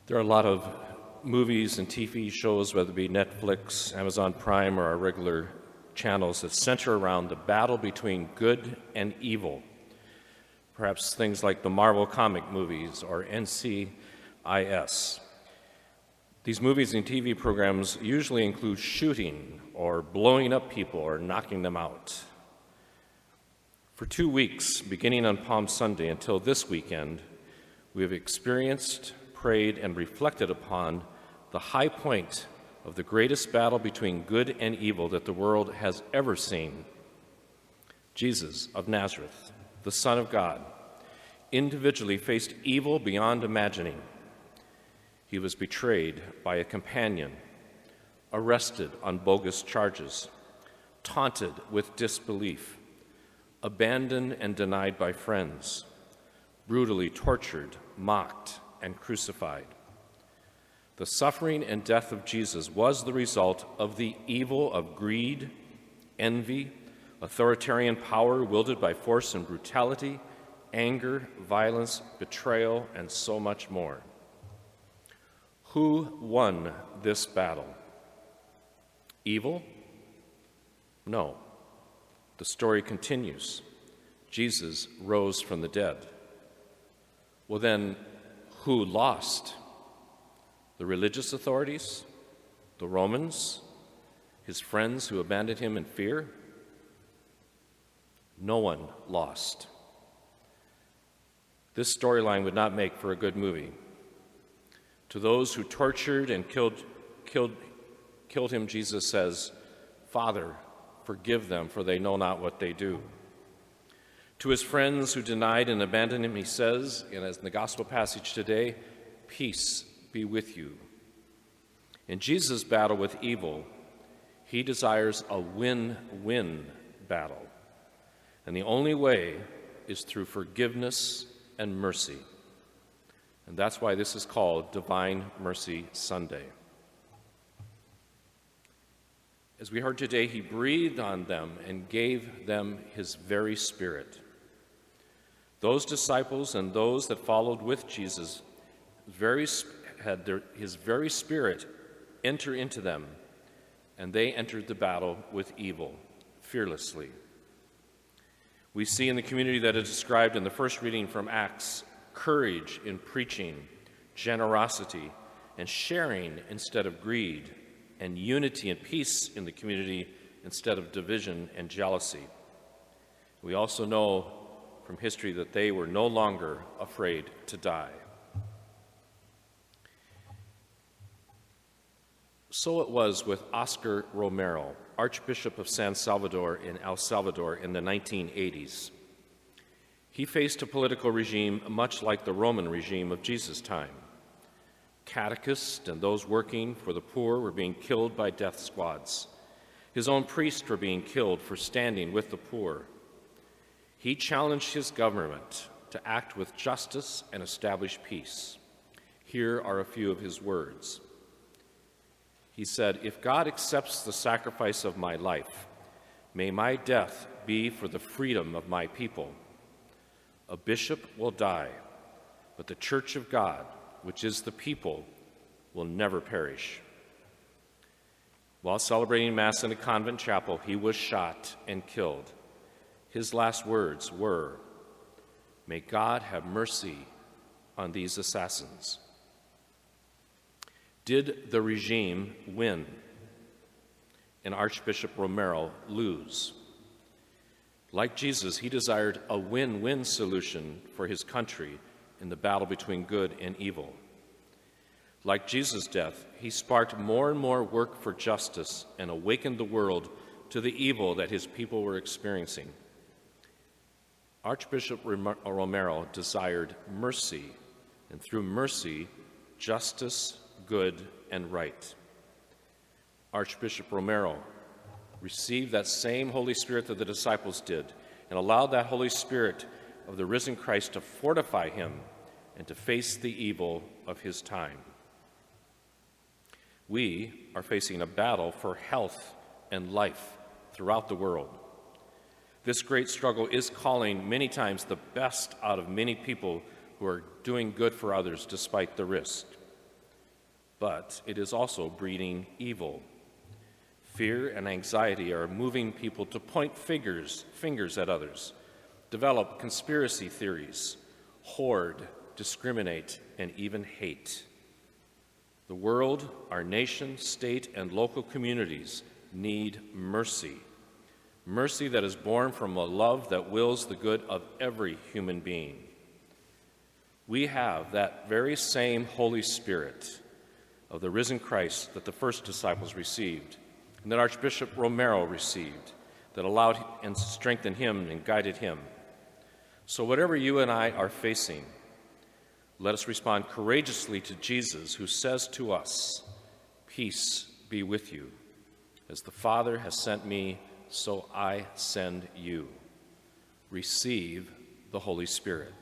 There are a lot of movies and TV shows, whether it be Netflix, Amazon Prime, or our regular channels, that center around the battle between good and evil. Perhaps things like the Marvel comic movies or NCIS. These movies and TV programs usually include shooting or blowing up people or knocking them out. For 2 weeks, beginning on Palm Sunday until this weekend, we have experienced, prayed, and reflected upon the high point of the greatest battle between good and evil that the world has ever seen. Jesus of Nazareth, the Son of God, individually faced evil beyond imagining. He was betrayed by a companion, arrested on bogus charges, taunted with disbelief, abandoned and denied by friends, brutally tortured, mocked, and crucified. The suffering and death of Jesus was the result of the evil of greed, envy, authoritarian power wielded by force and brutality, anger, violence, betrayal, and so much more. Who won this battle? Evil? No. The story continues. Jesus rose from the dead. Well, then, who lost? The religious authorities? The Romans? His friends who abandoned him in fear? No one lost. This storyline would not make for a good movie. To those who tortured and killed him, Jesus says, "Father, forgive them, for they know not what they do." To his friends who denied and abandoned him, he says, and as in the gospel passage today, "Peace be with you." In Jesus' battle with evil, he desires a win-win battle. And the only way is through forgiveness and mercy. And that's why this is called Divine Mercy Sunday. As we heard today, he breathed on them and gave them his very Spirit. Those disciples and those that followed with Jesus had his very Spirit enter into them, and they entered the battle with evil fearlessly. We see in the community that is described in the first reading from Acts courage in preaching, generosity, and sharing instead of greed, and unity and peace in the community instead of division and jealousy. We also know from history that they were no longer afraid to die. So it was with Oscar Romero, Archbishop of San Salvador in El Salvador in the 1980s. He faced a political regime much like the Roman regime of Jesus' time. Catechists and those working for the poor were being killed by death squads. His own priests were being killed for standing with the poor. He challenged his government to act with justice and establish peace. Here are a few of his words. He said, "If God accepts the sacrifice of my life, may my death be for the freedom of my people. A bishop will die, but the church of God, which is the people, will never perish." While celebrating Mass in a convent chapel, he was shot and killed. His last words were, "May God have mercy on these assassins." Did the regime win and Archbishop Romero lose? Like Jesus, he desired a win-win solution for his country in the battle between good and evil. Like Jesus' death, he sparked more and more work for justice and awakened the world to the evil that his people were experiencing. Archbishop Romero desired mercy, and through mercy, justice, good, and right. Archbishop Romero received that same Holy Spirit that the disciples did and allowed that Holy Spirit of the risen Christ to fortify him and to face the evil of his time. We are facing a battle for health and life throughout the world. This great struggle is calling many times the best out of many people who are doing good for others despite the risk. but it is also breeding evil. Fear and anxiety are moving people to point fingers at others, develop conspiracy theories, hoard, discriminate, and even hate. The world, our nation, state, and local communities need mercy. Mercy that is born from a love that wills the good of every human being. We have that very same Holy Spirit of the risen Christ that the first disciples received, and that Archbishop Romero received, that allowed and strengthened him and guided him. So whatever you and I are facing, let us respond courageously to Jesus, who says to us, "Peace be with you. As the Father has sent me, so I send you." Receive the Holy Spirit.